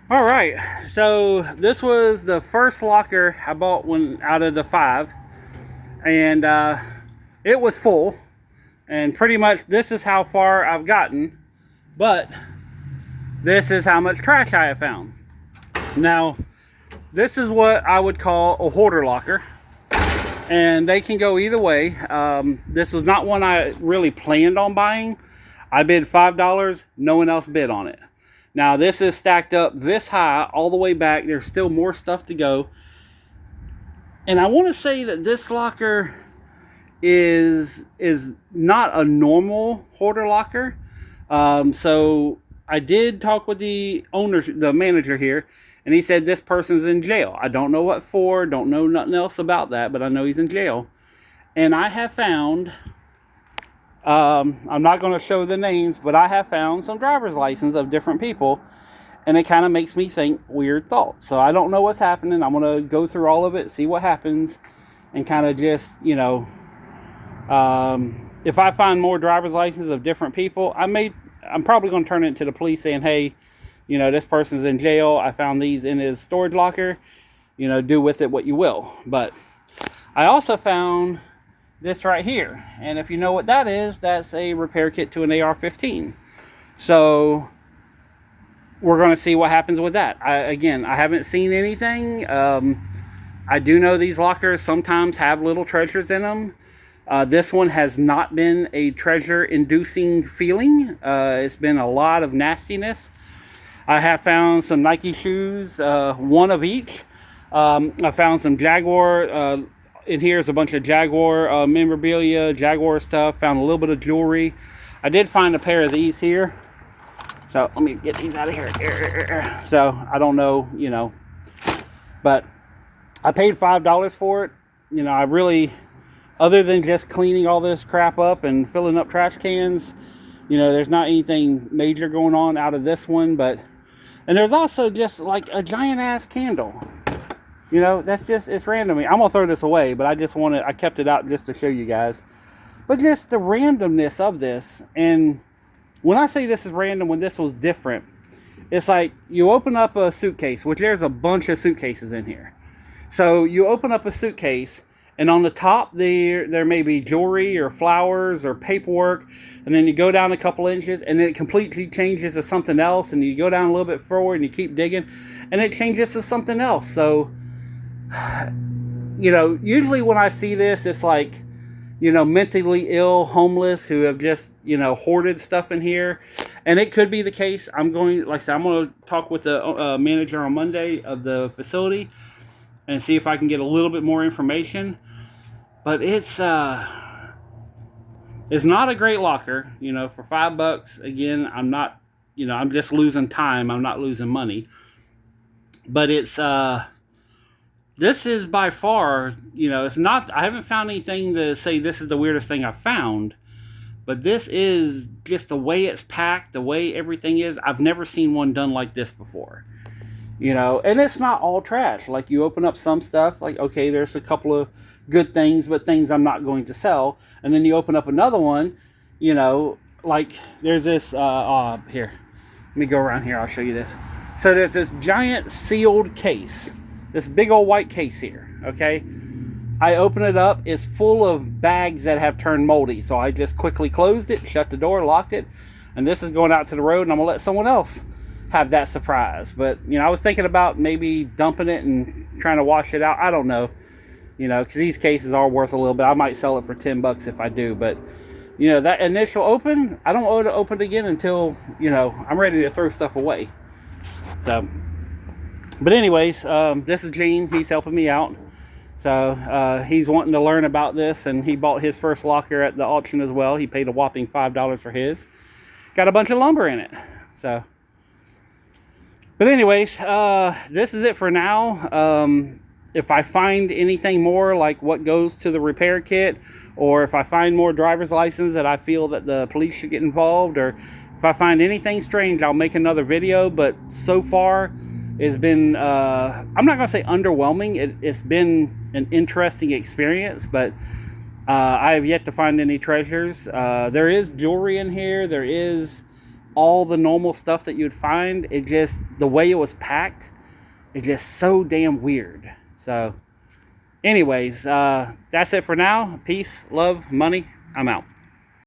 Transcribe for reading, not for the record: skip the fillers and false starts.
All right, so this was the first locker I bought one out of the 5, and it was full, and pretty much this is how far I've gotten, but this is how much trash I have found. Now, this is what I would call a hoarder locker, and they can go either way. This was not one I really planned on buying. I bid $5, no one else bid on it. Now, this is stacked up this high all the way back. There's still more stuff to go. And I want to say that this locker is not a normal hoarder locker. So I did talk with the manager here, and he said this person's in jail. I don't know what for, don't know nothing else about that, but I know he's in jail. And I have found, I'm not going to show the names, but I have found some driver's license of different people, and it kind of makes me think weird thoughts. So I don't know what's happening. I'm going to go through all of it, see what happens, and kind of just, if I find more driver's licenses of different people, I'm probably going to turn it into the police saying, hey, this person's in jail. I found these in his storage locker. Do with it what you will. But I also found this right here, and if you know what that is, that's a repair kit to an AR-15. So we're going to see what happens with that. I haven't seen anything. I do know these lockers sometimes have little treasures in them. This one has not been a treasure-inducing feeling. It's been a lot of nastiness. I have found some Nike shoes, one of each. I found some Jaguar. In here is a bunch of Jaguar memorabilia, Jaguar stuff. Found a little bit of jewelry. I did find a pair of these here. So let me get these out of here. So I don't know, but I paid $5 for it. I really, other than just cleaning all this crap up and filling up trash cans, there's not anything major going on out of this one. And there's also just like a giant ass candle. That's just, it's random. I'm gonna throw this away, but I kept it out just to show you guys. But just the randomness of this. And when I say this is random, when this was different, it's like you open up a suitcase, which there's a bunch of suitcases in here. So you open up a suitcase, and on the top there may be jewelry or flowers or paperwork, and then you go down a couple inches, and then it completely changes to something else, and you go down a little bit forward, and you keep digging, and it changes to something else. So, usually when I see this, it's like, mentally ill, homeless, who have just, hoarded stuff in here. And it could be the case. I'm going to talk with the manager on Monday of the facility and see if I can get a little bit more information. But it's not a great locker, for $5. Again, I'm not, I'm just losing time. I'm not losing money. But it's, this is by far, it's not, I haven't found anything to say this is the weirdest thing I've found, but this is just the way it's packed, the way everything is. I've never seen one done like this before, and it's not all trash. Like, you open up some stuff, like, okay, there's a couple of good things, but things I'm not going to sell. And then you open up another one, like there's this, here, let me go around here, I'll show you this. So there's this giant sealed case, this big old white case here, okay? I open it up, it's full of bags that have turned moldy. So I just quickly closed it, shut the door, locked it, and this is going out to the road, and I'm gonna let someone else have that surprise. But, I was thinking about maybe dumping it and trying to wash it out. I don't know, because these cases are worth a little bit. I might sell it for $10 if I do, but, that initial open, I don't want to open it again until, I'm ready to throw stuff away. So, but anyways, this is Gene. He's helping me out. So he's wanting to learn about this, and he bought his first locker at the auction as well. He paid a whopping $5 for his. Got a bunch of lumber in it. So, but anyways, this is it for now. If I find anything more, like what goes to the repair kit, or if I find more driver's license that I feel that the police should get involved, or if I find anything strange, I'll make another video. But so far, it's been, I'm not going to say underwhelming. It's been an interesting experience, but I have yet to find any treasures. There is jewelry in here. There is all the normal stuff that you'd find. It just, the way it was packed, it's just so damn weird. So anyways, that's it for now. Peace, love, money. I'm out.